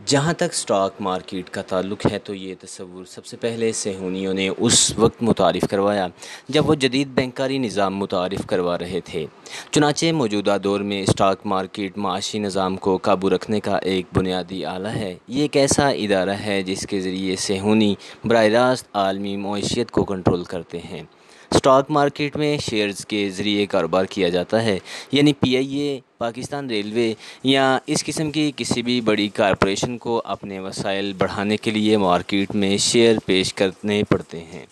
جہاں تک stock market کا تعلق ہے تو یہ تصور سب سے پہلے صہیونیوں نے اس وقت متعارف کروایا جب وہ جدید بینکاری نظام متعارف کروا رہے تھے۔ چنانچہ موجودہ دور میں اسٹاک مارکیٹ معاشی نظام کو قابو رکھنے کا ایک بنیادی آلہ ہے۔ یہ ایک ایسا ادارہ ہے جس کے ذریعے صہیونی براہ راست عالمی معیشت کو کنٹرول کرتے ہیں۔ اسٹاک مارکیٹ میں شیئرز کے ذریعے کاروبار کیا جاتا ہے، یعنی پی آئی اے، پاکستان ریلوے یا اس قسم کی کسی بھی بڑی کارپوریشن کو اپنے وسائل بڑھانے کے لیے مارکیٹ میں شیئر پیش کرنے پڑتے ہیں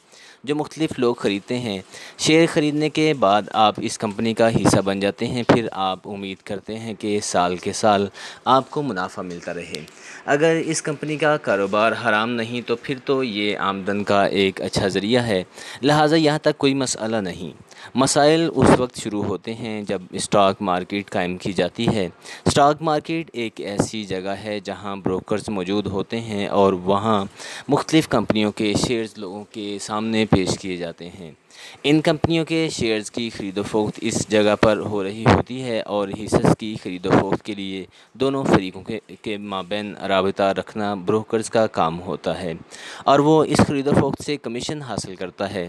جو مختلف لوگ خریدتے ہیں۔ شیئر خریدنے کے بعد آپ اس کمپنی کا حصہ بن جاتے ہیں، پھر آپ امید کرتے ہیں کہ سال کے سال آپ کو منافع ملتا رہے۔ اگر اس کمپنی کا کاروبار حرام نہیں تو پھر تو یہ آمدن کا ایک اچھا ذریعہ ہے، لہٰذا یہاں تک کوئی مسئلہ نہیں۔ مسائل اس وقت شروع ہوتے ہیں جب اسٹاک مارکیٹ قائم کی جاتی ہے۔ اسٹاک مارکیٹ ایک ایسی جگہ ہے جہاں بروکرز موجود ہوتے ہیں اور وہاں مختلف کمپنیوں کے شیئرز لوگوں کے سامنے پیش کیے جاتے ہیں۔ ان کمپنیوں کے شیئرز کی خرید و فروخت اس جگہ پر ہو رہی ہوتی ہے اور حصص کی خرید و فروخت کے لیے دونوں فریقوں کے مابین رابطہ رکھنا بروکرز کا کام ہوتا ہے اور وہ اس خرید و فروخت سے کمیشن حاصل کرتا ہے۔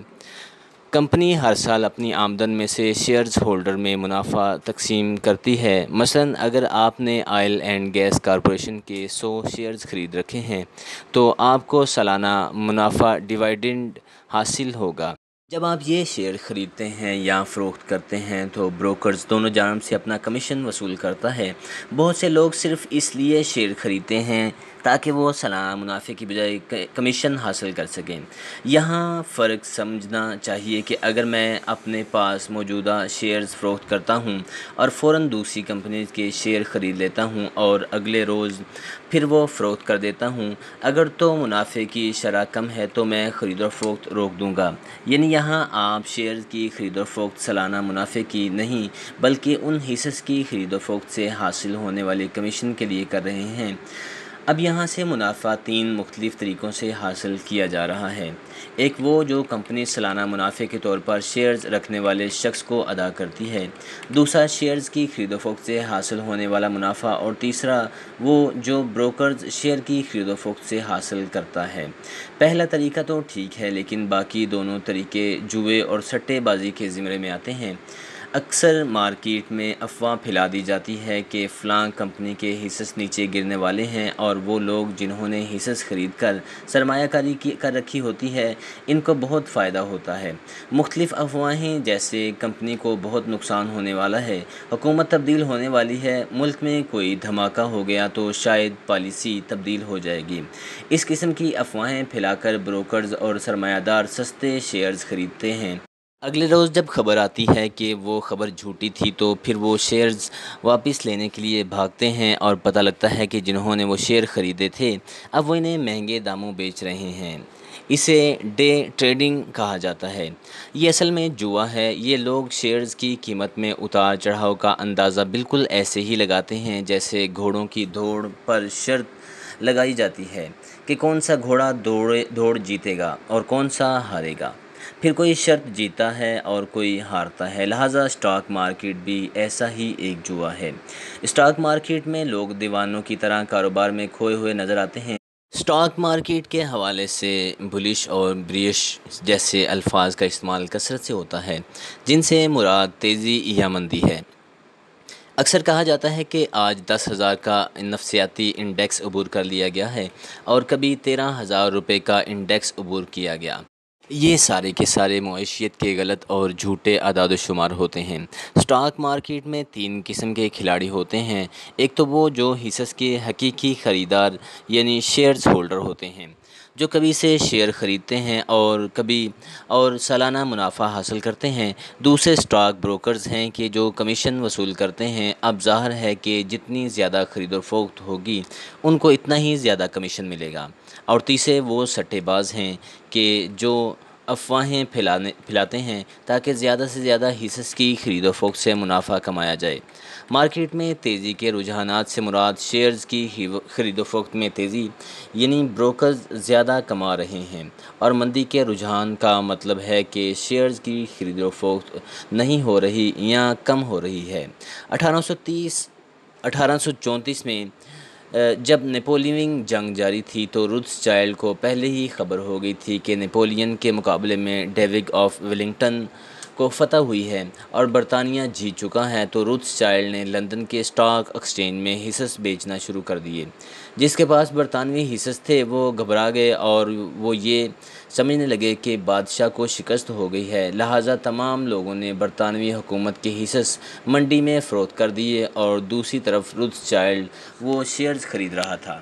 کمپنی ہر سال اپنی آمدن میں سے شیئرز ہولڈر میں منافع تقسیم کرتی ہے۔ مثلاً اگر آپ نے آئل اینڈ گیس کارپوریشن کے 100 شیئرز خرید رکھے ہیں تو آپ کو سالانہ منافع ڈیویڈنڈ حاصل ہوگا۔ جب آپ یہ شیئر خریدتے ہیں یا فروخت کرتے ہیں تو بروکرز دونوں جانب سے اپنا کمیشن وصول کرتا ہے۔ بہت سے لوگ صرف اس لیے شیئر خریدتے ہیں تاکہ وہ سالانہ منافع کی بجائے کمیشن حاصل کر سکیں۔ یہاں فرق سمجھنا چاہیے کہ اگر میں اپنے پاس موجودہ شیئرز فروخت کرتا ہوں اور فوراً دوسری کمپنی کے شیئر خرید لیتا ہوں اور اگلے روز پھر وہ فروخت کر دیتا ہوں، اگر تو منافع کی شرح کم ہے تو میں خرید و فروخت روک دوں گا۔ یعنی یہاں آپ شیئرز کی خرید و فروخت سالانہ منافع کی نہیں بلکہ ان حصص کی خرید و فروخت سے حاصل ہونے والے کمیشن کے لیے کر رہے ہیں۔ اب یہاں سے منافع 3 مختلف طریقوں سے حاصل کیا جا رہا ہے۔ ایک وہ جو کمپنی سالانہ منافع کے طور پر شیئرز رکھنے والے شخص کو ادا کرتی ہے، دوسرا شیئرز کی خرید و فروخت سے حاصل ہونے والا منافع، اور تیسرا وہ جو بروکرز شیئر کی خرید و فروخت سے حاصل کرتا ہے۔ پہلا طریقہ تو ٹھیک ہے لیکن باقی دونوں طریقے جوئے اور سٹے بازی کے زمرے میں آتے ہیں۔ اکثر مارکیٹ میں افواہ پھیلا دی جاتی ہے کہ فلاں کمپنی کے حصص نیچے گرنے والے ہیں اور وہ لوگ جنہوں نے حصص خرید کر سرمایہ کاری کر رکھی ہوتی ہے ان کو بہت فائدہ ہوتا ہے۔ مختلف افواہیں جیسے کمپنی کو بہت نقصان ہونے والا ہے، حکومت تبدیل ہونے والی ہے، ملک میں کوئی دھماکہ ہو گیا تو شاید پالیسی تبدیل ہو جائے گی، اس قسم کی افواہیں پھیلا کر بروکرز اور سرمایہ دار سستے شیئرز خریدتے ہیں۔ اگلے روز جب خبر آتی ہے کہ وہ خبر جھوٹی تھی تو پھر وہ شیئرز واپس لینے کے لیے بھاگتے ہیں اور پتہ لگتا ہے کہ جنہوں نے وہ شیئر خریدے تھے اب وہ انہیں مہنگے داموں بیچ رہے ہیں۔ اسے ڈے ٹریڈنگ کہا جاتا ہے۔ یہ اصل میں جوا ہے۔ یہ لوگ شیئرز کی قیمت میں اتار چڑھاؤ کا اندازہ بالکل ایسے ہی لگاتے ہیں جیسے گھوڑوں کی دوڑ پر شرط لگائی جاتی ہے کہ کون سا گھوڑا دوڑ جیتے گا اور کون سا ہارے گا، پھر کوئی شرط جیتا ہے اور کوئی ہارتا ہے۔ لہٰذا اسٹاک مارکیٹ بھی ایسا ہی ایک جوا ہے۔ اسٹاک مارکیٹ میں لوگ دیوانوں کی طرح کاروبار میں کھوئے ہوئے نظر آتے ہیں۔ اسٹاک مارکیٹ کے حوالے سے بلش اور بیئرش جیسے الفاظ کا استعمال کثرت سے ہوتا ہے جن سے مراد تیزی یا مندی ہے۔ اکثر کہا جاتا ہے کہ آج 10,000 کا نفسیاتی انڈیکس عبور کر لیا گیا ہے اور کبھی 13,000 روپے کا انڈیکس عبور کیا گیا۔ یہ سارے کے سارے معیشت کے غلط اور جھوٹے اعداد و شمار ہوتے ہیں۔ اسٹاک مارکیٹ میں 3 قسم کے کھلاڑی ہوتے ہیں۔ ایک تو وہ جو حصص کے حقیقی خریدار یعنی شیئرز ہولڈر ہوتے ہیں، جو کبھی سے شیئر خریدتے ہیں اور سالانہ منافع حاصل کرتے ہیں۔ دوسرے اسٹاک بروکرز ہیں کہ جو کمیشن وصول کرتے ہیں۔ اب ظاہر ہے کہ جتنی زیادہ خرید و فروخت ہوگی ان کو اتنا ہی زیادہ کمیشن ملے گا۔ اور تیسرے وہ سٹے باز ہیں کہ جو افواہیں پھیلاتے ہیں تاکہ زیادہ سے زیادہ حصص کی خرید و فروخت سے منافع کمایا جائے۔ مارکیٹ میں تیزی کے رجحانات سے مراد شیئرز کی خرید و فروخت میں تیزی، یعنی بروکرز زیادہ کما رہے ہیں، اور مندی کے رجحان کا مطلب ہے کہ شیئرز کی خرید و فروخت نہیں ہو رہی یا کم ہو رہی ہے۔ 1834 میں جب نیپولین جنگ جاری تھی تو روتھ چائلڈ کو پہلے ہی خبر ہو گئی تھی کہ نیپولین کے مقابلے میں ڈیوگ آف ویلنگٹن کو فتح ہوئی ہے اور برطانیہ جیت چکا ہے، تو روتھ چائلڈ نے لندن کے اسٹاک ایکسچینج میں حصص بیچنا شروع کر دیے۔ جس کے پاس برطانوی حصص تھے وہ گھبرا گئے اور وہ یہ سمجھنے لگے کہ بادشاہ کو شکست ہو گئی ہے، لہٰذا تمام لوگوں نے برطانوی حکومت کے حصص منڈی میں فروخت کر دیے، اور دوسری طرف روتھ چائلڈ وہ شیئرز خرید رہا تھا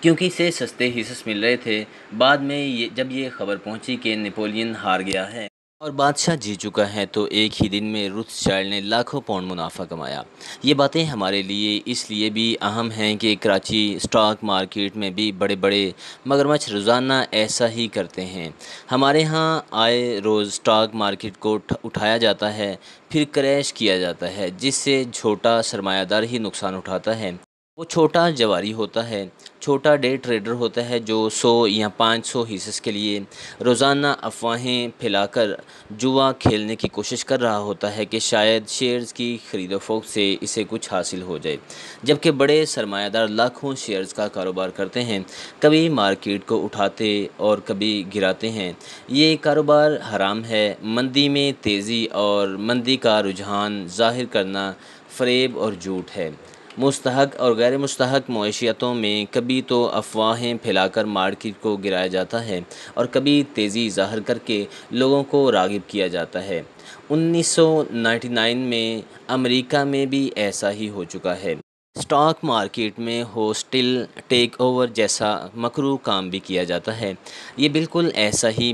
کیونکہ اسے سستے حصص مل رہے تھے۔ بعد میں جب یہ خبر پہنچی کہ نیپولین ہار گیا ہے اور بادشاہ جیت چکا ہے، تو ایک ہی دن میں روتھ چائلڈ نے لاکھوں پاؤنڈ منافع کمایا۔ یہ باتیں ہمارے لیے اس لیے بھی اہم ہیں کہ کراچی اسٹاک مارکیٹ میں بھی بڑے بڑے مگرمچھ روزانہ ایسا ہی کرتے ہیں۔ ہمارے ہاں آئے روز اسٹاک مارکیٹ کو اٹھایا جاتا ہے، پھر کریش کیا جاتا ہے، جس سے چھوٹا سرمایہ دار ہی نقصان اٹھاتا ہے۔ وہ چھوٹا جواری ہوتا ہے، چھوٹا ڈے ٹریڈر ہوتا ہے جو 100 یا 500 حصص کے لیے روزانہ افواہیں پھیلا کر جوا کھیلنے کی کوشش کر رہا ہوتا ہے کہ شاید شیئرز کی خرید و فروخت سے اسے کچھ حاصل ہو جائے، جبکہ بڑے سرمایہ دار لاکھوں شیئرز کا کاروبار کرتے ہیں، کبھی مارکیٹ کو اٹھاتے اور کبھی گراتے ہیں۔ یہ کاروبار حرام ہے۔ مندی میں تیزی اور مندی کا رجحان ظاہر کرنا فریب اور جھوٹ ہے۔ مستحق اور غیر مستحق معیشتوں میں کبھی تو افواہیں پھیلا کر مارکیٹ کو گرایا جاتا ہے اور کبھی تیزی ظاہر کر کے لوگوں کو راغب کیا جاتا ہے۔ 1999 میں امریکہ میں بھی ایسا ہی ہو چکا ہے۔ اسٹاک مارکیٹ میں ہوسٹل ٹیک اوور جیسا مکروہ کام بھی کیا جاتا ہے۔ یہ بالکل ایسے ہی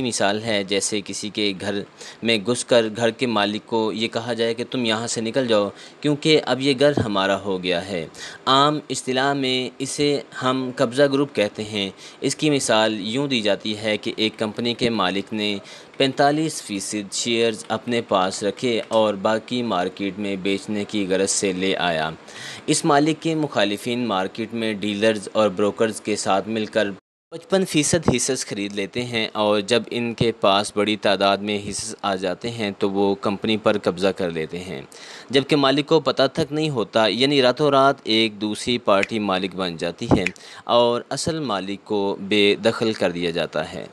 مثال ہے جیسے کسی کے گھر میں گھس کر گھر کے مالک کو یہ کہا جائے کہ تم یہاں سے نکل جاؤ کیونکہ اب یہ گھر ہمارا ہو گیا ہے۔ عام اصطلاح میں اسے ہم قبضہ گروپ کہتے ہیں۔ اس کی مثال یوں دی جاتی ہے کہ ایک کمپنی کے مالک نے 45% شیئرز اپنے پاس رکھے اور باقی مارکیٹ میں بیچنے کی غرض سے لے آیا۔ اس مالک کے مخالفین مارکیٹ میں ڈیلرز اور بروکرز کے ساتھ مل کر 55% حصص خرید لیتے ہیں، اور جب ان کے پاس بڑی تعداد میں حصص آ جاتے ہیں تو وہ کمپنی پر قبضہ کر لیتے ہیں، جبکہ مالک کو پتہ تک نہیں ہوتا، یعنی راتوں رات ایک دوسری پارٹی مالک بن جاتی ہے اور اصل مالک کو بے دخل کر دیا جاتا ہے۔